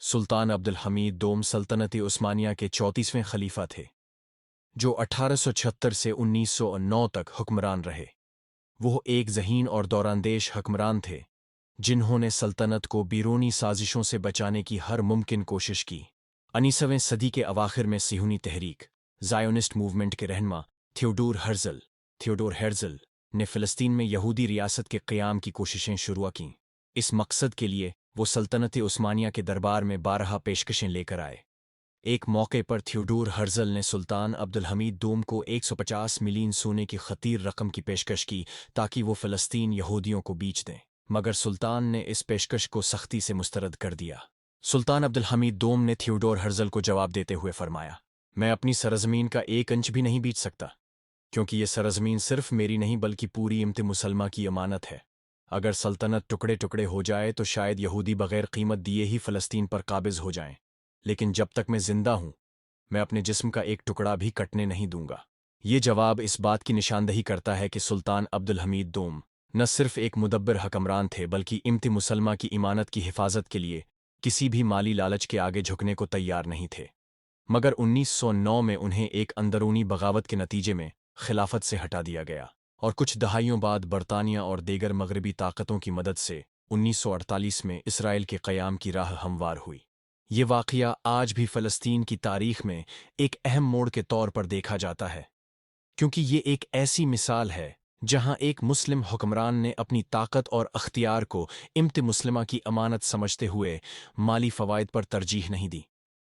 सुल्तान अब्दुल हमीद दोम सल्तनत उस्मानिया के 34वें खलीफा थे, जो 1876 से 1909 तक हुक्मरान रहे। वो एक ज़हीन और दौरानदेश हुक्मरान थे, जिन्होंने सल्तनत को बैरूनी साजिशों से बचाने की हर मुमकिन कोशिश की। 19वीं सदी के अवाखिर में सिहूनी तहरीक ज़ायोनिस्ट मूवमेंट के रहनुमा थियोडोर हेर्ज़ल ने फ़लस्तीन में यहूदी रियासत के क़याम की कोशिशें शुरू कीं। इस मकसद के लिए वो सल्तनत उस्मानिया के दरबार में 12 पेशकशें लेकर आए। एक मौके पर थियोडोर हर्ज़ल ने सुल्तान अब्दुल हमीद दोम को 150 मिलियन सोने की खतीर रकम की पेशकश की ताकि वो फ़लस्तीन यहूदियों को बेच दें, मगर सुल्तान ने इस पेशकश को सख्ती से मुस्तरद कर दिया। सुल्तान अब्दुल हमीद दोम ने थियोडोर हर्ज़ल को जवाब देते हुए फरमाया, मैं अपनी सरज़मीन का 1 इंच भी नहीं बेच सकता, क्योंकि ये सरज़मीन सिर्फ मेरी नहीं बल्कि पूरी इम्त मुसलमा की अमानत है। अगर सल्तनत टुकड़े टुकड़े हो जाए तो शायद यहूदी बग़ैर कीमत दिए ही फ़लस्तीन पर काबिज़ हो जाएं, लेकिन जब तक मैं जिंदा हूं, मैं अपने जिस्म का एक टुकड़ा भी कटने नहीं दूंगा। ये जवाब इस बात की निशानदही करता है कि सुल्तान अब्दुल हमीद दोम न सिर्फ एक मुदब्बिर हकमरान थे बल्कि इम्त मुसलमा की इमानत की हिफाजत के लिए किसी भी माली लालच के आगे झुकने को तैयार नहीं थे। मगर 1909 में उन्हें एक अंदरूनी बगावत के नतीजे में खिलाफत से हटा दिया गया, और कुछ दहाइयों बाद बरतानिया और दीगर मगरबी ताकतों की मदद से 1948 में इसराइल के क़याम की राह हमवार हुई। ये वाक़या आज भी फ़लस्तीन की तारीख़ में एक अहम मोड़ के तौर पर देखा जाता है, क्योंकि ये एक ऐसी मिसाल है जहां एक मुस्लिम हुक्मरान ने अपनी ताकत और अख्तियार को इम्त मुस्लिमा की अमानत समझते हुए माली फ़वाइद पर तरजीह नहीं दी।